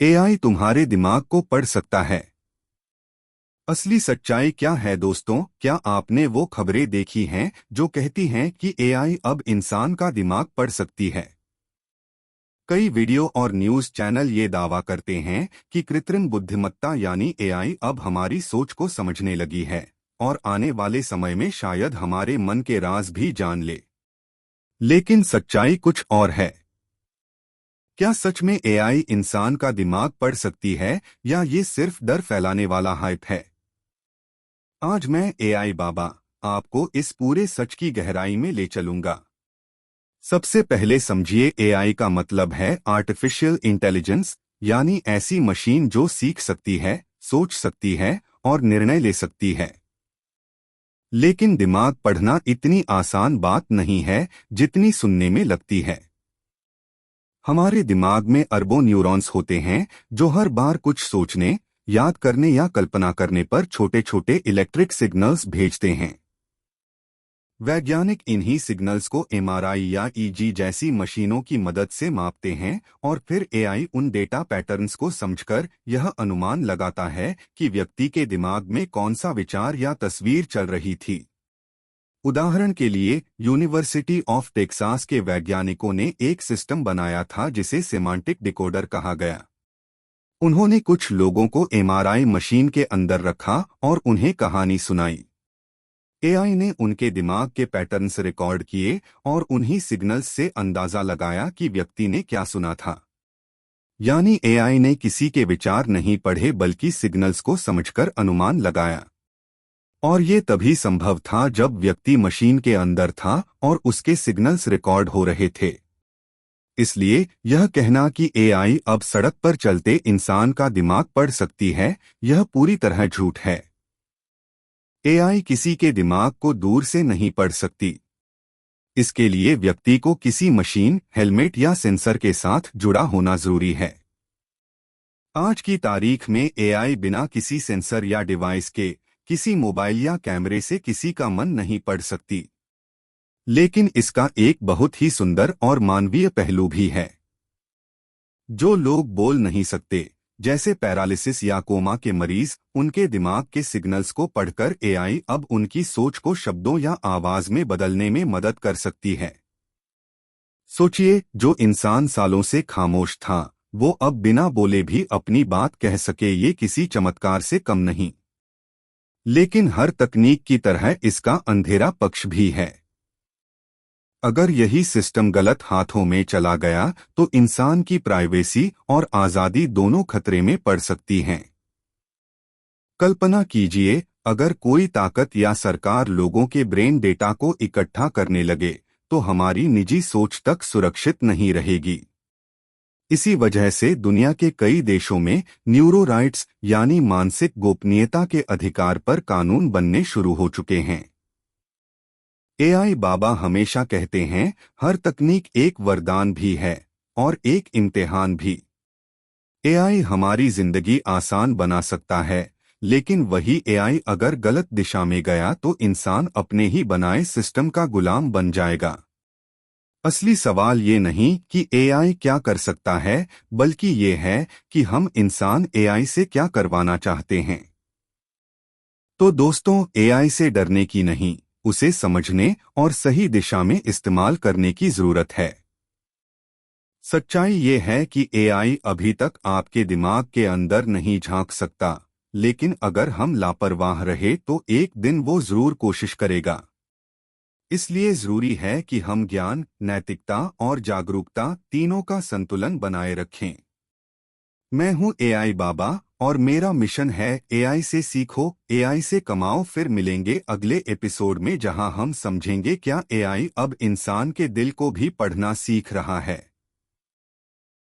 AI तुम्हारे दिमाग को पढ़ सकता है। असली सच्चाई क्या है दोस्तों? क्या आपने वो खबरें देखी हैं जो कहती हैं कि एआई अब इंसान का दिमाग पढ़ सकती है? कई वीडियो और न्यूज़ चैनल ये दावा करते हैं कि कृत्रिम बुद्धिमत्ता यानी एआई अब हमारी सोच को समझने लगी है और आने वाले समय में शायद हमारे मन के राज भी जान ले। लेकिन सच्चाई कुछ और है। क्या सच में एआई इंसान का दिमाग पढ़ सकती है या ये सिर्फ डर फैलाने वाला हाइप है? आज मैं एआई बाबा आपको इस पूरे सच की गहराई में ले चलूंगा। सबसे पहले समझिए, एआई का मतलब है आर्टिफिशियल इंटेलिजेंस, यानी ऐसी मशीन जो सीख सकती है, सोच सकती है और निर्णय ले सकती है। लेकिन दिमाग पढ़ना इतनी आसान बात नहीं है जितनी सुनने में लगती है। हमारे दिमाग में अरबों न्यूरॉन्स होते हैं जो हर बार कुछ सोचने, याद करने या कल्पना करने पर छोटे छोटे इलेक्ट्रिक सिग्नल्स भेजते हैं। वैज्ञानिक इन्हीं सिग्नल्स को एमआरआई या ईजी जैसी मशीनों की मदद से मापते हैं और फिर एआई उन डेटा पैटर्न्स को समझकर यह अनुमान लगाता है कि व्यक्ति के दिमाग में कौन सा विचार या तस्वीर चल रही थी। उदाहरण के लिए, यूनिवर्सिटी ऑफ टेक्सास के वैज्ञानिकों ने एक सिस्टम बनाया था जिसे सेमांटिक डिकोडर कहा गया। उन्होंने कुछ लोगों को एमआरआई मशीन के अंदर रखा और उन्हें कहानी सुनाई। एआई ने उनके दिमाग के पैटर्न्स रिकॉर्ड किए और उन्हीं सिग्नल्स से अंदाजा लगाया कि व्यक्ति ने क्या सुना था। यानी एआई ने किसी के विचार नहीं पढ़े बल्कि सिग्नल्स को समझकर अनुमान लगाया। और ये तभी संभव था जब व्यक्ति मशीन के अंदर था और उसके सिग्नल्स रिकॉर्ड हो रहे थे। इसलिए यह कहना कि एआई अब सड़क पर चलते इंसान का दिमाग पढ़ सकती है, यह पूरी तरह झूठ है। एआई किसी के दिमाग को दूर से नहीं पढ़ सकती। इसके लिए व्यक्ति को किसी मशीन, हेलमेट या सेंसर के साथ जुड़ा होना जरूरी है। आज की तारीख में एआई बिना किसी सेंसर या डिवाइस के, किसी मोबाइल या कैमरे से किसी का मन नहीं पढ़ सकती। लेकिन इसका एक बहुत ही सुंदर और मानवीय पहलू भी है। जो लोग बोल नहीं सकते, जैसे पैरालिसिस या कोमा के मरीज, उनके दिमाग के सिग्नल्स को पढ़कर एआई अब उनकी सोच को शब्दों या आवाज में बदलने में मदद कर सकती है। सोचिए, जो इंसान सालों से खामोश था, वो अब बिना बोले भी अपनी बात कह सके। ये किसी चमत्कार से कम नहीं। लेकिन हर तकनीक की तरह इसका अंधेरा पक्ष भी है। अगर यही सिस्टम गलत हाथों में चला गया तो इंसान की प्राइवेसी और आज़ादी दोनों खतरे में पड़ सकती हैं। कल्पना कीजिए, अगर कोई ताकत या सरकार लोगों के ब्रेन डेटा को इकट्ठा करने लगे तो हमारी निजी सोच तक सुरक्षित नहीं रहेगी। इसी वजह से दुनिया के कई देशों में न्यूरो राइट्स यानी मानसिक गोपनीयता के अधिकार पर कानून बनने शुरू हो चुके हैं। एआई बाबा हमेशा कहते हैं, हर तकनीक एक वरदान भी है और एक इम्तिहान भी। एआई हमारी जिंदगी आसान बना सकता है, लेकिन वही एआई अगर गलत दिशा में गया तो इंसान अपने ही बनाए सिस्टम का गुलाम बन जाएगा। असली सवाल ये नहीं कि एआई क्या कर सकता है, बल्कि ये है कि हम इंसान एआई से क्या करवाना चाहते हैं। तो दोस्तों, एआई से डरने की नहीं, उसे समझने और सही दिशा में इस्तेमाल करने की जरूरत है। सच्चाई ये है कि एआई अभी तक आपके दिमाग के अंदर नहीं झांक सकता, लेकिन अगर हम लापरवाह रहे तो एक दिन वो जरूर कोशिश करेगा। इसलिए जरूरी है कि हम ज्ञान, नैतिकता और जागरूकता तीनों का संतुलन बनाए रखें। मैं हूं एआई बाबा और मेरा मिशन है एआई से सीखो, एआई से कमाओ। फिर मिलेंगे अगले एपिसोड में जहां हम समझेंगे क्या एआई अब इंसान के दिल को भी पढ़ना सीख रहा है।